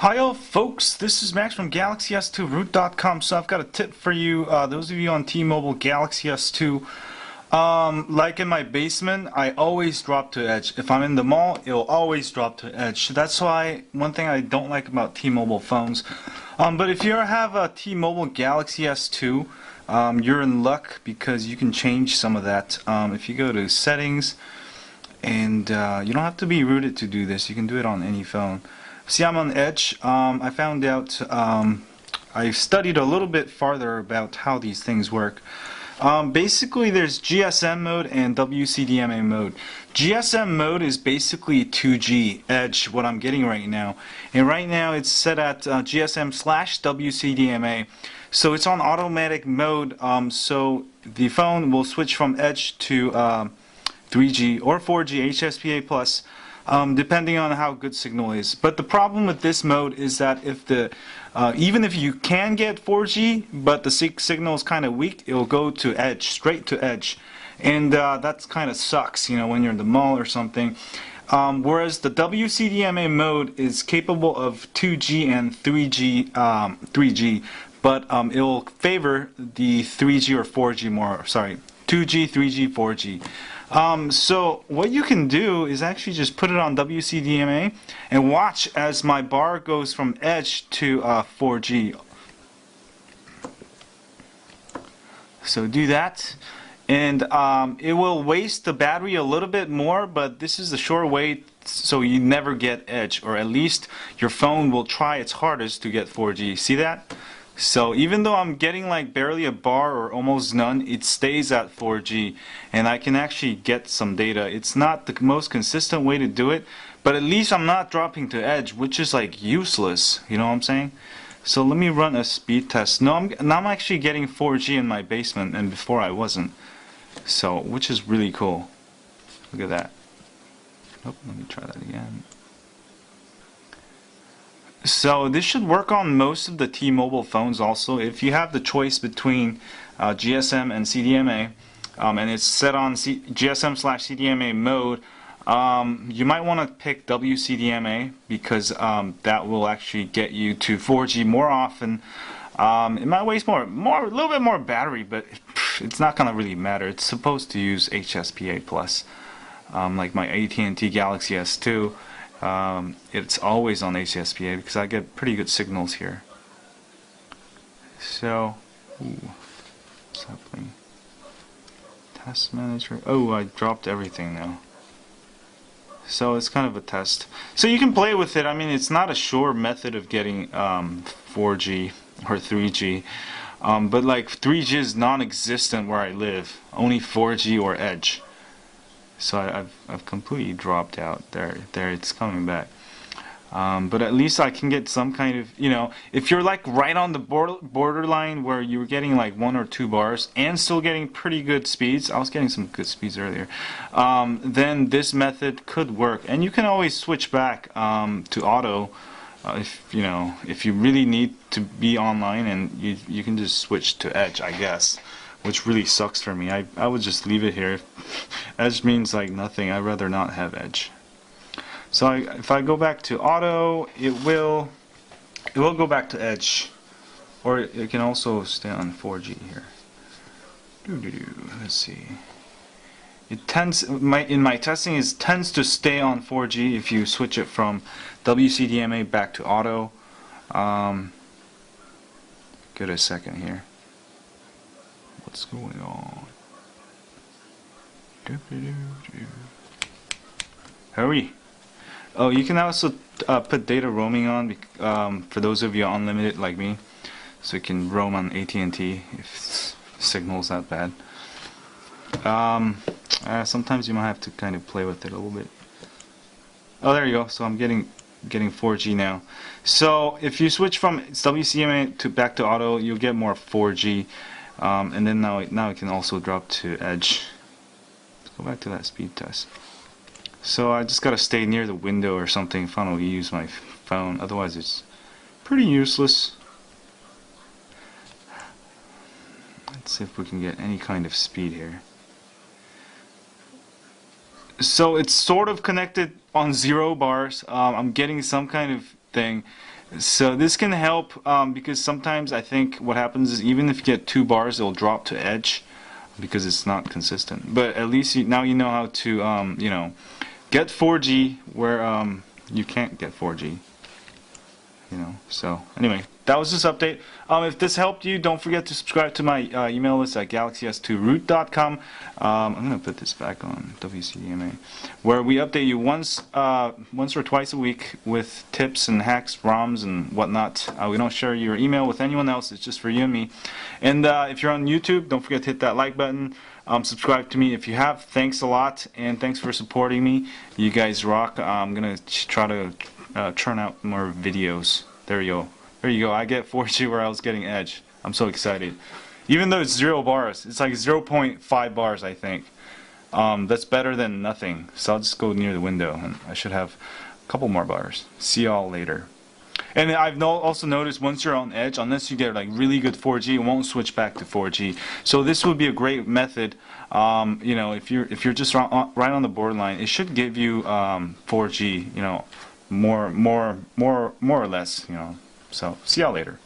Hi folks, this is Max from Galaxy S2root.com. So I've got a tip for you, those of you on T-Mobile Galaxy S2. Like in my basement, I always drop to edge. If I'm in the mall, it'll always drop to edge. That's why one thing I don't like about T-Mobile phones. But if you have a T-Mobile Galaxy S2, you're in luck because you can change some of that. If you go to settings, and you don't have to be rooted to do this, you can do it on any phone. See, I'm on Edge. I found out, I studied a little bit farther about how these things work. Basically, there's GSM mode and WCDMA mode. GSM mode is basically 2G Edge, what I'm getting right now. And right now it's set at GSM/WCDMA. So it's on automatic mode, so the phone will switch from Edge to 3G or 4G HSPA+. Depending on how good signal is. But the problem with this mode is that if even if you can get 4G, but the signal is kind of weak, it'll go to edge, straight to edge, and that kind of sucks, when you're in the mall or something. Whereas the WCDMA mode is capable of 2G and 3G, but it will favor the 3G or 4G more. Sorry, 2G, 3G, 4G. So what you can do is actually just put it on WCDMA and watch as my bar goes from edge to 4G. So do that, and it will waste the battery a little bit more, but this is the sure way so you never get edge, or at least your phone will try its hardest to get 4G. See that? So even though I'm getting like barely a bar or almost none, it stays at 4G, and I can actually get some data. It's not the most consistent way to do it, but at least I'm not dropping to edge, which is like useless, you know what I'm saying? So let me run a speed test. Now I'm actually getting 4G in my basement, and before I wasn't. So, which is really cool. Look at that. Oh, let me try that again. So this should work on most of the T-Mobile phones also. If you have the choice between GSM and CDMA, and it's set on GSM/CDMA mode, you might want to pick WCDMA because that will actually get you to 4G more often. It might waste a little bit more battery, but it's not gonna really matter. It's supposed to use HSPA+, like my AT&T Galaxy S2. It's always on HSPA because I get pretty good signals here. So, what's happening? Test manager. Oh, I dropped everything now. So it's kind of a test. So you can play with it. I mean, it's not a sure method of getting 4G or 3G, but like 3G is non-existent where I live. Only 4G or edge. So I've completely dropped out. There it's coming back. But at least I can get some kind of, if you're like right on the borderline where you're getting like 1 or 2 bars and still getting pretty good speeds. I was getting some good speeds earlier. Then this method could work, and you can always switch back to auto if you really need to be online, and you can just switch to edge, I guess. Which really sucks for me. I would just leave it here. Edge means like nothing. I'd rather not have edge. So if I go back to auto, it will go back to edge, or it can also stay on 4G here. Let's see. It tends in my testing it tends to stay on 4G if you switch it from WCDMA back to auto. Give it a second here. What's going on? Hurry! Oh, you can also put data roaming on for those of you unlimited like me, so you can roam on AT&T if signal's that bad. Sometimes you might have to kind of play with it a little bit. Oh, there you go. So I'm getting 4G now. So if you switch from WCDMA back to auto, you'll get more 4G. And then now it can also drop to edge. Let's go back to that speed test. So I just gotta stay near the window or something if I don't use my phone. Otherwise it's pretty useless. Let's see if we can get any kind of speed here. So it's sort of connected on 0 bars. I'm getting some kind of thing. So this can help because sometimes I think what happens is even if you get 2 bars, it'll drop to edge because it's not consistent. But at least now you know how to you know, get 4G where you can't get 4G. You know. So anyway, that was this update. If this helped you, don't forget to subscribe to my email list at galaxys2root.com. I'm gonna put this back on WCDMA, where we update you once or twice a week with tips and hacks, ROMs, and whatnot. We don't share your email with anyone else. It's just for you and me. And if you're on YouTube, don't forget to hit that like button. Subscribe to me if you have. Thanks a lot, and thanks for supporting me. You guys rock. I'm gonna try to churn out more videos. There you go. There you go. I get 4G where I was getting edge. I'm so excited. Even though it's 0 bars, it's like 0.5 bars, I think. That's better than nothing. So I'll just go near the window, and I should have a couple more bars. See y'all later. And I've also noticed once you're on edge, unless you get like really good 4G, it won't switch back to 4G. So this would be a great method. You know, if you're just right on the borderline, it should give you 4G. You know, more or less. You know. So see y'all later.